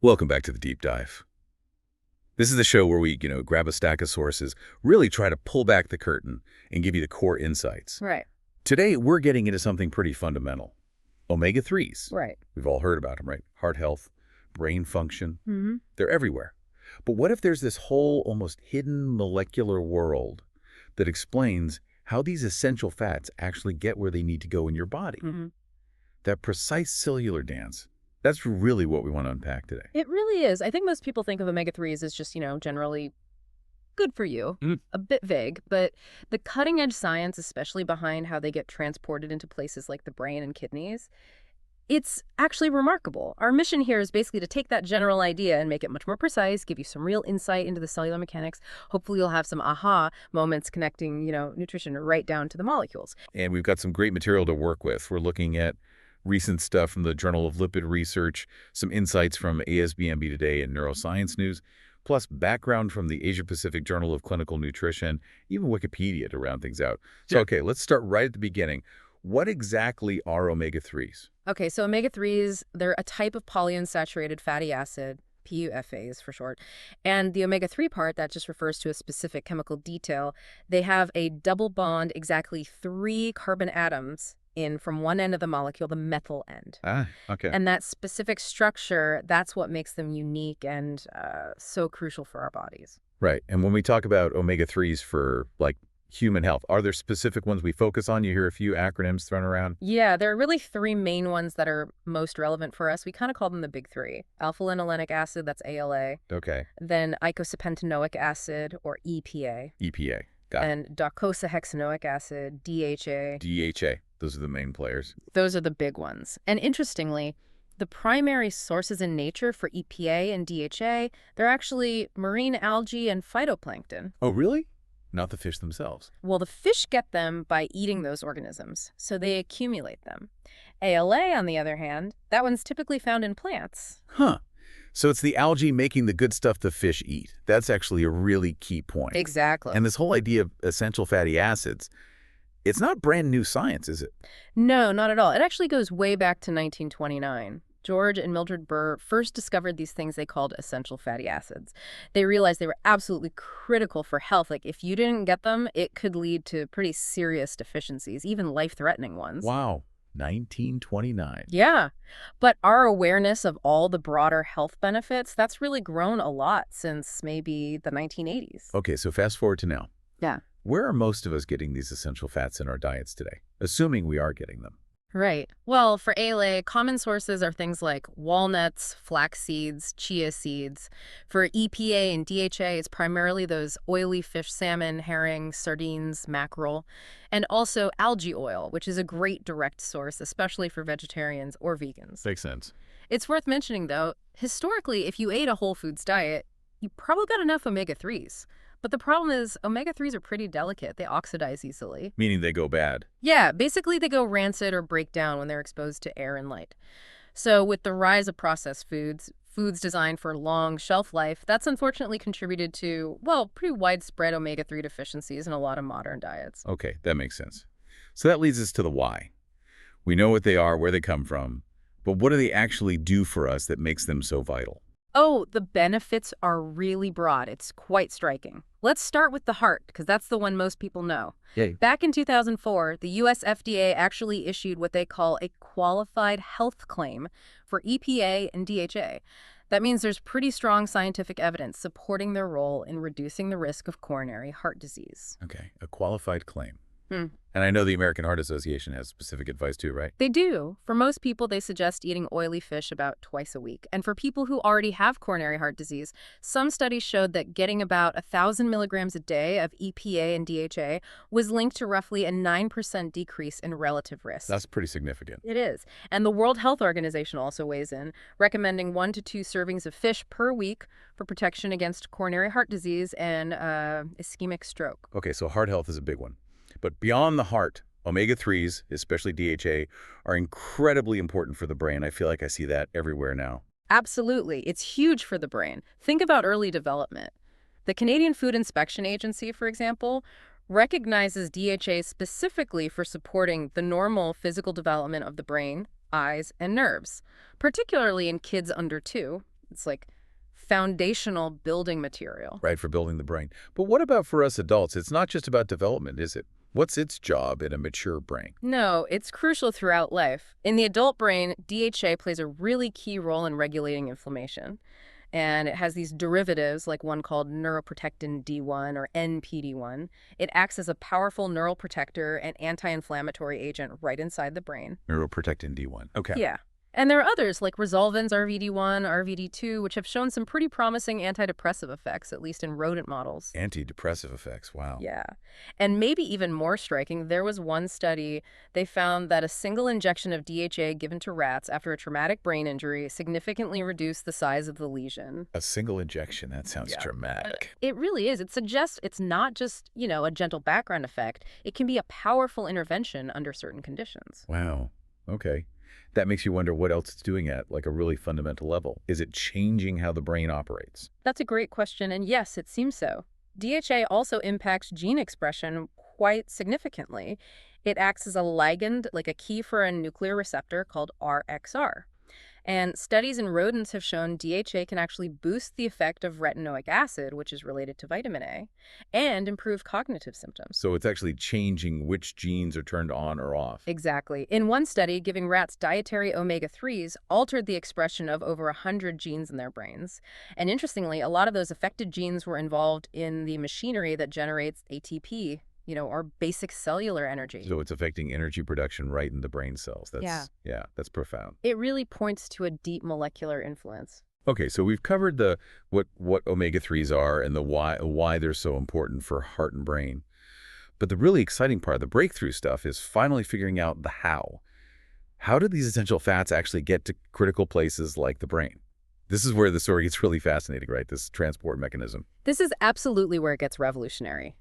Welcome back to the Deep Dive. This is the show where we, grab a stack of sources, really try to pull back the curtain and give you the core insights. Right, Today, we're getting into something pretty fundamental. Omega-3s. right. We've all heard about them, right? Heart health, brain function. hmm They're everywhere. But what if there's this whole almost hidden molecular world that explains how these essential fats actually get where they need to go in your body? hmm That precise cellular dance. That's really what we want to unpack today. It really is. I think most people think of omega-3s as just, generally good for you, Mm. a bit vague, but the cutting edge science, especially behind how they get transported into places like the brain and kidneys, it's actually remarkable. Our mission here is basically to take that general idea and make it much more precise, give you some real insight into the cellular mechanics. Hopefully you'll have some aha moments connecting, nutrition right down to the molecules. And we've got some great material to work with. We're looking at recent stuff from the Journal of Lipid Research, some insights from ASBMB Today and Neuroscience News, plus background from the Asia-Pacific Journal of Clinical Nutrition, even Wikipedia to round things out. So, Yeah. okay, let's start right at the beginning. What exactly are omega-3s? Okay, so omega-3s, they're a type of polyunsaturated fatty acid, PUFAs for short. And the omega-3 part, that just refers to a specific chemical detail. They have a double bond, exactly 3 carbon atoms in from one end of the molecule, the methyl end. Okay. And that specific structure, that's what makes them unique and so crucial for our bodies. Right. And when we talk about omega-3s for, human health, are there specific ones we focus on? You hear a few acronyms thrown around. Yeah, there are really 3 main ones that are most relevant for us. We kind of call them the big 3. Alpha-linolenic acid, that's ALA. Okay. Then icosapentaenoic acid, or EPA. EPA. Got it. And docosahexaenoic acid, DHA. DHA. Those are the main players. Those are the big ones. And interestingly, the primary sources in nature for EPA and DHA, they're actually marine algae and phytoplankton. Oh, really? Not the fish themselves. Well, the fish get them by eating those organisms, so they accumulate them. ALA, on the other hand, that one's typically found in plants. Huh. So it's the algae making the good stuff the fish eat. That's actually a really key point. Exactly. And this whole idea of essential fatty acids, it's not brand new science, is it? No, not at all. It actually goes way back to 1929. George and Mildred Burr first discovered these things they called essential fatty acids. They realized they were absolutely critical for health. Like, if you didn't get them, it could lead to pretty serious deficiencies, even life-threatening ones. Wow. 1929. Yeah. But our awareness of all the broader health benefits, that's really grown a lot since maybe the 1980s. Okay, so fast forward to now. Yeah. Where are most of us getting these essential fats in our diets today? Assuming we are getting them. Right. Well, for ALA, common sources are things like walnuts, flax seeds, chia seeds. For EPA and DHA, it's primarily those oily fish, salmon, herring, sardines, mackerel, and also algae oil, which is a great direct source, especially for vegetarians or vegans. Makes sense. It's worth mentioning, though, historically, if you ate a whole foods diet, you probably got enough omega-3s. But the problem is omega-3s are pretty delicate. They oxidize easily. Meaning they go bad. Yeah, basically they go rancid or break down when they're exposed to air and light. So with the rise of processed foods, foods designed for long shelf life, that's unfortunately contributed to, well, pretty widespread omega-3 deficiencies in a lot of modern diets. Okay, that makes sense. So that leads us to the why. We know what they are, where they come from, but what do they actually do for us that makes them so vital? Oh, the benefits are really broad. It's quite striking. Let's start with the heart, because that's the one most people know. Yay. Back in 2004, the U.S. FDA actually issued what they call a qualified health claim for EPA and DHA. That means there's pretty strong scientific evidence supporting their role in reducing the risk of coronary heart disease. Okay, a qualified claim. Hmm. And I know the American Heart Association has specific advice too, right? They do. For most people, they suggest eating oily fish about twice a week. And for people who already have coronary heart disease, some studies showed that getting about 1,000 milligrams a day of EPA and DHA was linked to roughly a 9% decrease in relative risk. That's pretty significant. It is. And the World Health Organization also weighs in, recommending 1 to 2 servings of fish per week for protection against coronary heart disease and ischemic stroke. Okay, so heart health is a big one. But beyond the heart, omega-3s, especially DHA, are incredibly important for the brain. I feel like I see that everywhere now. Absolutely. It's huge for the brain. Think about early development. The Canadian Food Inspection Agency, for example, recognizes DHA specifically for supporting the normal physical development of the brain, eyes, and nerves, particularly in kids under 2. It's like foundational building material. Right, for building the brain. But what about for us adults? It's not just about development, is it? What's its job in a mature brain? No, it's crucial throughout life. In the adult brain, DHA plays a really key role in regulating inflammation. And it has these derivatives, like one called neuroprotectin D1 or NPD1. It acts as a powerful neural protector and anti-inflammatory agent right inside the brain. Neuroprotectin D1. Okay. Yeah. And there are others, like Resolven's RVD1, RVD2, which have shown some pretty promising antidepressive effects, at least in rodent models. Antidepressive effects. Wow. Yeah. And maybe even more striking, there was one study, they found that a single injection of DHA given to rats after a traumatic brain injury significantly reduced the size of the lesion. A single injection. That sounds dramatic. It really is. It suggests it's not just, a gentle background effect. It can be a powerful intervention under certain conditions. Wow. Okay. That makes you wonder what else it's doing at, like a really fundamental level. Is it changing how the brain operates? That's a great question, and yes, it seems so. DHA also impacts gene expression quite significantly. It acts as a ligand, like a key for a nuclear receptor called RXR. And studies in rodents have shown DHA can actually boost the effect of retinoic acid, which is related to vitamin A, and improve cognitive symptoms. So it's actually changing which genes are turned on or off. Exactly. In one study, giving rats dietary omega-3s altered the expression of over 100 genes in their brains. And interestingly, a lot of those affected genes were involved in the machinery that generates ATP, our basic cellular energy. So it's affecting energy production right in the brain cells. Yeah, that's profound. It really points to a deep molecular influence. Okay, so we've covered the what omega-3s are and the why they're so important for heart and brain. But the really exciting part, the breakthrough stuff, is finally figuring out the how. How do these essential fats actually get to critical places like the brain? This is where the story gets really fascinating, right? This transport mechanism. This is absolutely where it gets revolutionary.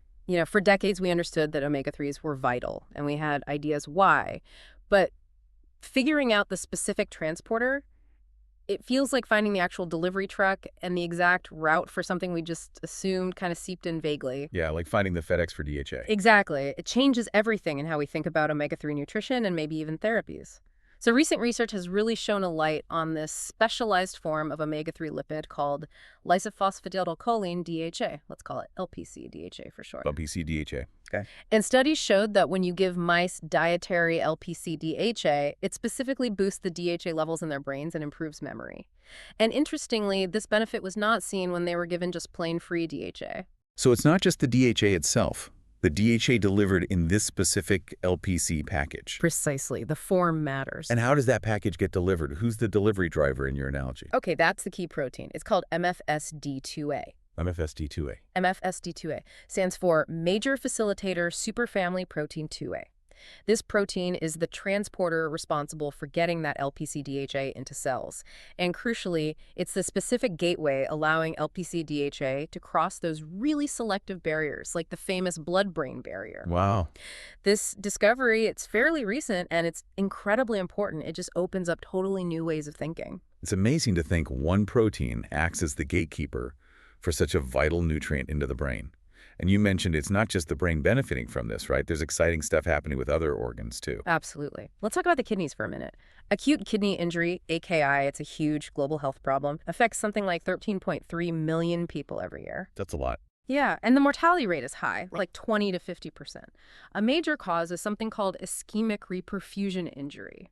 For decades, we understood that omega-3s were vital, and we had ideas why. But figuring out the specific transporter, it feels like finding the actual delivery truck, and the exact route for something we just assumed kind of seeped in vaguely. Yeah, like finding the FedEx for DHA. Exactly. It changes everything in how we think about omega-3 nutrition and maybe even therapies. So recent research has really shown a light on this specialized form of omega-3 lipid called lysophosphatidylcholine DHA. Let's call it LPC DHA for short. LPC DHA. Okay. And studies showed that when you give mice dietary LPC DHA, it specifically boosts the DHA levels in their brains and improves memory. And interestingly, this benefit was not seen when they were given just plain free DHA. So it's not just the DHA itself. The DHA delivered in this specific LPC package. Precisely. The form matters. And how does that package get delivered? Who's the delivery driver in your analogy? Okay, that's the key protein. It's called MFSD2A. MFSD2A. MFSD2A stands for Major Facilitator Superfamily Protein 2A. This protein is the transporter responsible for getting that LPC-DHA into cells. And crucially, it's the specific gateway allowing LPC-DHA to cross those really selective barriers, like the famous blood-brain barrier. Wow. This discovery, it's fairly recent, and it's incredibly important. It just opens up totally new ways of thinking. It's amazing to think one protein acts as the gatekeeper for such a vital nutrient into the brain. And you mentioned it's not just the brain benefiting from this, right? There's exciting stuff happening with other organs, too. Absolutely. Let's talk about the kidneys for a minute. Acute kidney injury, AKI, it's a huge global health problem, affects something like 13.3 million people every year. That's a lot. Yeah, and the mortality rate is high, like 20 to 50%. A major cause is something called ischemic reperfusion injury.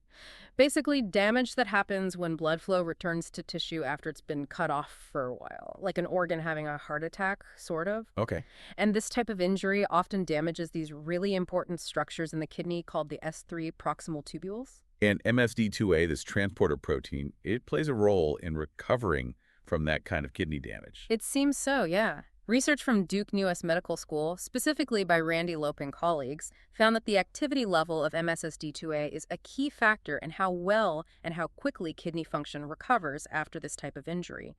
Basically, damage that happens when blood flow returns to tissue after it's been cut off for a while, like an organ having a heart attack, sort of. Okay. And this type of injury often damages these really important structures in the kidney called the S3 proximal tubules. And MSD2A, this transporter protein, it plays a role in recovering from that kind of kidney damage. It seems so, yeah. Research from Duke US Medical School, specifically by Randy Lope and colleagues, found that the activity level of MSSD2A is a key factor in how well and how quickly kidney function recovers after this type of injury.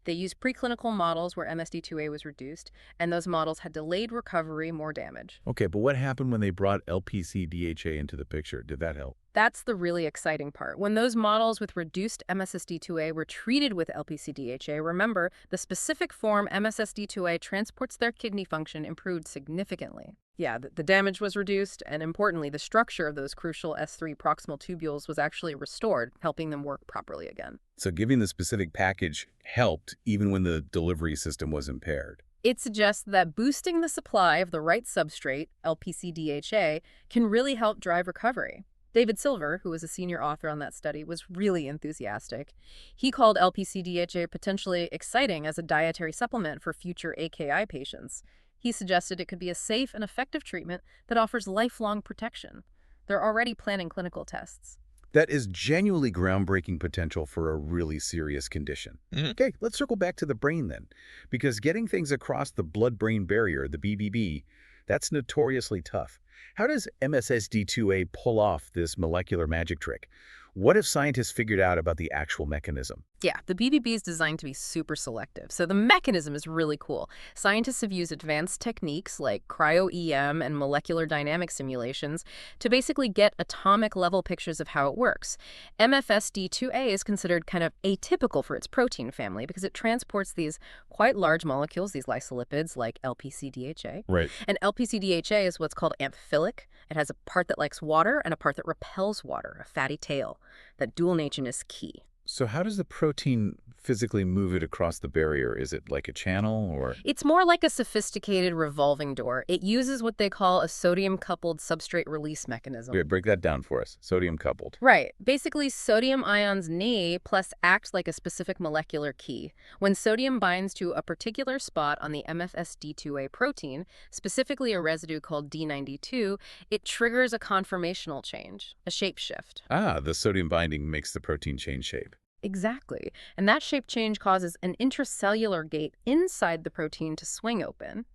They used preclinical models where MSD2A was reduced, and those models had delayed recovery, more damage. Okay, but what happened when they brought LPC-DHA into the picture? Did that help? That's the really exciting part. When those models with reduced MSSD2A were treated with LPC-DHA, remember, the specific form MSSD2A transports their kidney function improved significantly. Yeah, the damage was reduced, and importantly, the structure of those crucial S3 proximal tubules was actually restored, helping them work properly again. So giving the specific package helped even when the delivery system was impaired. It suggests that boosting the supply of the right substrate, LPC-DHA, can really help drive recovery. David Silver, who was a senior author on that study, was really enthusiastic. He called LPC-DHA potentially exciting as a dietary supplement for future AKI patients. He suggested it could be a safe and effective treatment that offers lifelong protection. They're already planning clinical tests. That is genuinely groundbreaking potential for a really serious condition. Okay, let's circle back to the brain then, because getting things across the blood-brain barrier, the BBB, that's notoriously tough. How does MSSD2A pull off this molecular magic trick? What have scientists figured out about the actual mechanism? Yeah, the BBB is designed to be super selective, so the mechanism is really cool. Scientists have used advanced techniques like cryo-EM and molecular dynamic simulations to basically get atomic-level pictures of how it works. MFSD2A is considered kind of atypical for its protein family because it transports these quite large molecules, these lysolipids like LPC-DHA. Right. And LPC-DHA is what's called amphiphilic. It has a part that likes water and a part that repels water, a fatty tail. That dual nature is key. So how does the protein physically move it across the barrier? Is it like a channel or? It's more like a sophisticated revolving door. It uses what they call a sodium-coupled substrate release mechanism. Okay, break that down for us. Sodium coupled. Right. Basically, sodium ions Ni plus act like a specific molecular key. When sodium binds to a particular spot on the MFSD2A protein, specifically a residue called D92, it triggers a conformational change, a shape shift. Ah, the sodium binding makes the protein change shape. Exactly. And that shape change causes an intracellular gate inside the protein to swing open.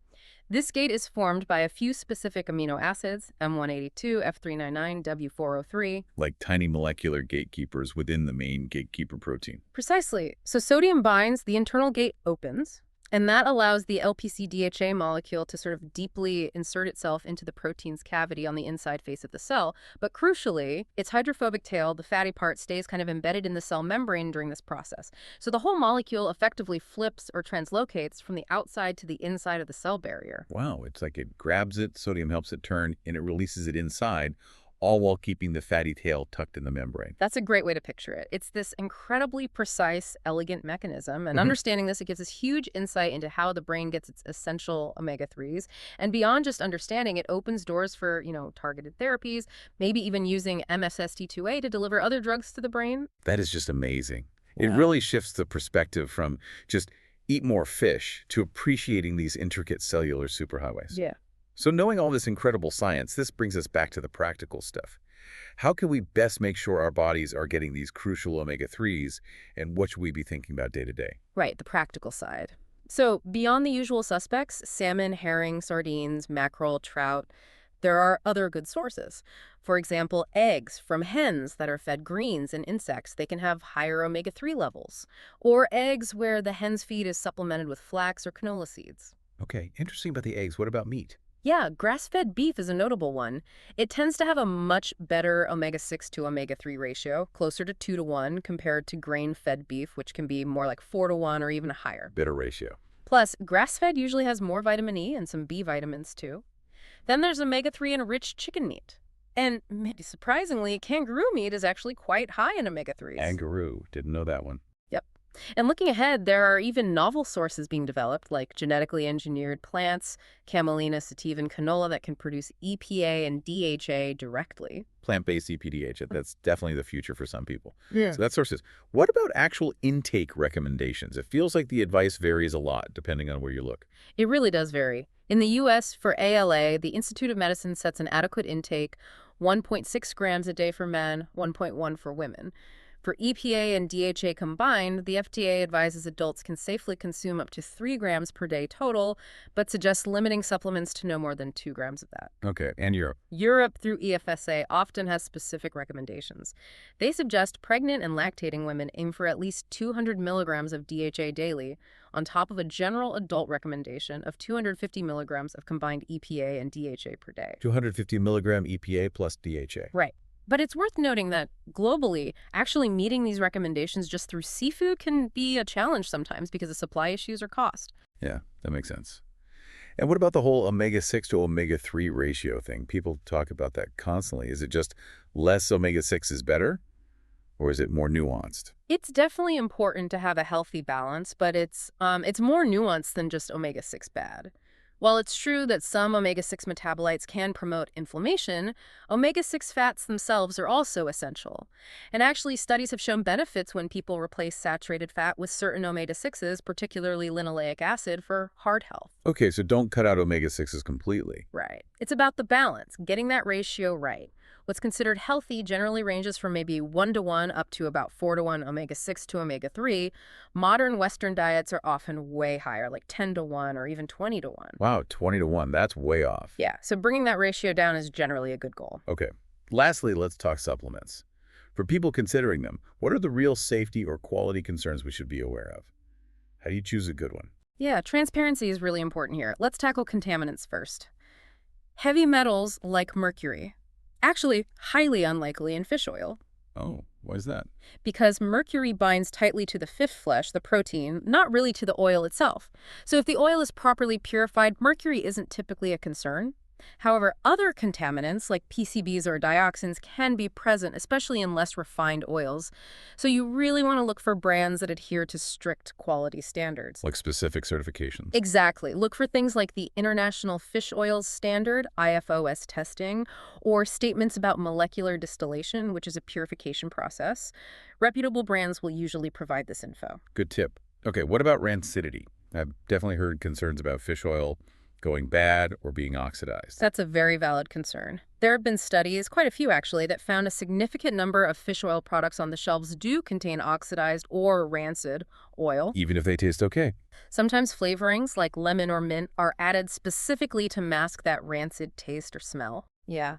This gate is formed by a few specific amino acids, M182, F399, W403. Like tiny molecular gatekeepers within the main gatekeeper protein. Precisely. So sodium binds, the internal gate opens, and that allows the LPC-DHA molecule to sort of deeply insert itself into the protein's cavity on the inside face of the cell. But crucially, its hydrophobic tail, the fatty part, stays kind of embedded in the cell membrane during this process. So the whole molecule effectively flips or translocates from the outside to the inside of the cell barrier. Wow, it's like it grabs it, sodium helps it turn, and it releases it inside, all while keeping the fatty tail tucked in the membrane. That's a great way to picture it. It's this incredibly precise, elegant mechanism, and understanding this, it gives us huge insight into how the brain gets its essential omega-3s. And beyond just understanding, it opens doors for, targeted therapies, maybe even using MSSD2A to deliver other drugs to the brain. That is just amazing. Yeah. It really shifts the perspective from just eat more fish to appreciating these intricate cellular superhighways. Yeah. So knowing all this incredible science, this brings us back to the practical stuff. How can we best make sure our bodies are getting these crucial omega-3s, and what should we be thinking about day to day? Right, the practical side. So beyond the usual suspects, salmon, herring, sardines, mackerel, trout, there are other good sources. For example, eggs from hens that are fed greens and insects, they can have higher omega-3 levels. Or eggs where the hen's feed is supplemented with flax or canola seeds. Okay, interesting about the eggs. What about meat? Yeah, grass-fed beef is a notable one. It tends to have a much better omega-6 to omega-3 ratio, closer to 2 to 1 compared to grain-fed beef, which can be more like 4 to 1 or even higher. Better ratio. Plus, grass-fed usually has more vitamin E and some B vitamins too. Then there's omega-3 in rich chicken meat. And maybe surprisingly, kangaroo meat is actually quite high in omega-3s. Kangaroo. Didn't know that one. Yep. And looking ahead, there are even novel sources being developed, like genetically engineered plants, camelina, sativa, and canola that can produce EPA and DHA directly. Plant-based EPDH. That's definitely the future for some people. Yeah. So that's sources. What about actual intake recommendations? It feels like the advice varies a lot depending on where you look. It really does vary. In the U.S., for ALA, the Institute of Medicine sets an adequate intake, 1.6 grams a day for men, 1.1 for women. For EPA and DHA combined, the FDA advises adults can safely consume up to 3 grams per day total, but suggests limiting supplements to no more than 2 grams of that. Okay, and Europe. Europe, through EFSA, often has specific recommendations. They suggest pregnant and lactating women aim for at least 200 milligrams of DHA daily, on top of a general adult recommendation of 250 milligrams of combined EPA and DHA per day. 250 milligram EPA plus DHA. Right. But it's worth noting that globally, actually meeting these recommendations just through seafood can be a challenge sometimes because of supply issues or cost. Yeah, that makes sense. And what about the whole omega-6 to omega-3 ratio thing? People talk about that constantly. Is it just less omega-6 is better, or is it more nuanced? It's definitely important to have a healthy balance, but it's more nuanced than just omega-6 bad. While it's true that some omega-6 metabolites can promote inflammation, omega-6 fats themselves are also essential. And actually, studies have shown benefits when people replace saturated fat with certain omega-6s, particularly linoleic acid, for heart health. Okay, so don't cut out omega-6s completely. Right. It's about the balance, getting that ratio right. What's considered healthy generally ranges from maybe 1 to 1 up to about 4 to 1 omega-6 to omega-3. Modern Western diets are often way higher, like 10 to 1 or even 20 to 1. Wow, 20 to 1. That's way off. Yeah, so bringing that ratio down is generally a good goal. Okay. Lastly, let's talk supplements. For people considering them, what are the real safety or quality concerns we should be aware of? How do you choose a good one? Yeah, transparency is really important here. Let's tackle contaminants first. Heavy metals like mercury. Actually, highly unlikely in fish oil, Oh, why is that? because mercury binds tightly to the fish flesh, the protein, not really to the oil itself. So if the oil is properly purified, mercury isn't typically a concern. However, other contaminants like PCBs or dioxins can be present, especially in less refined oils. So you really want to look for brands that adhere to strict quality standards. Like specific certifications? Exactly. Look for things like the International Fish Oils Standard, IFOS testing, or statements about molecular distillation, which is a purification process. Reputable brands will usually provide this info. Good tip. Okay, what about rancidity? I've definitely heard concerns about fish oil going bad or being oxidized. That's a very valid concern. There have been studies, quite a few actually, that found a significant number of fish oil products on the shelves do contain oxidized or rancid oil. Even if they taste okay. Sometimes flavorings like lemon or mint are added specifically to mask that rancid taste or smell. Yeah.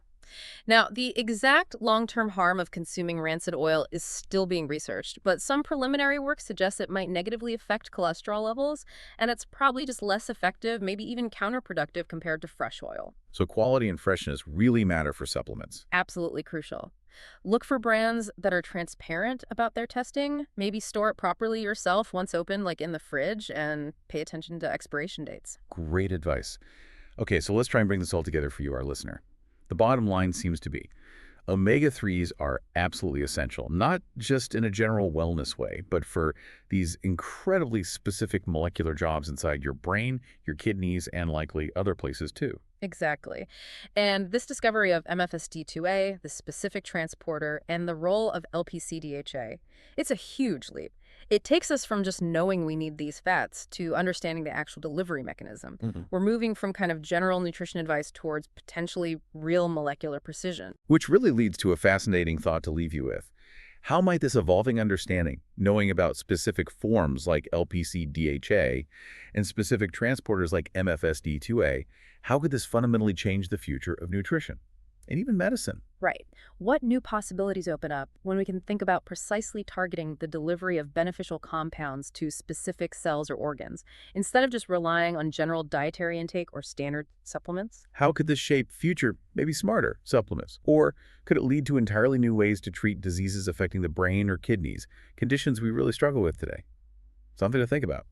Now, the exact long-term harm of consuming rancid oil is still being researched, but some preliminary work suggests it might negatively affect cholesterol levels, and it's probably just less effective, maybe even counterproductive compared to fresh oil. So quality and freshness really matter for supplements. Absolutely crucial. Look for brands that are transparent about their testing, maybe store it properly yourself once open, like in the fridge, and pay attention to expiration dates. Great advice. Okay, so let's try and bring this all together for you, our listener. The bottom line seems to be omega-3s are absolutely essential, not just in a general wellness way, but for these incredibly specific molecular jobs inside your brain, your kidneys, and likely other places too. Exactly. And this discovery of MFSD2A, the specific transporter, and the role of LPC-DHA, it's a huge leap. It takes us from just knowing we need these fats to understanding the actual delivery mechanism. We're moving from kind of general nutrition advice towards potentially real molecular precision. Which really leads to a fascinating thought to leave you with. How might this evolving understanding, knowing about specific forms like LPC-DHA and specific transporters like MFSD2A, how could this fundamentally change the future of nutrition and even medicine? Right. What new possibilities open up when we can think about precisely targeting the delivery of beneficial compounds to specific cells or organs, instead of just relying on general dietary intake or standard supplements? How could this shape future, maybe smarter, supplements? Or could it lead to entirely new ways to treat diseases affecting the brain or kidneys, conditions we really struggle with today? Something to think about.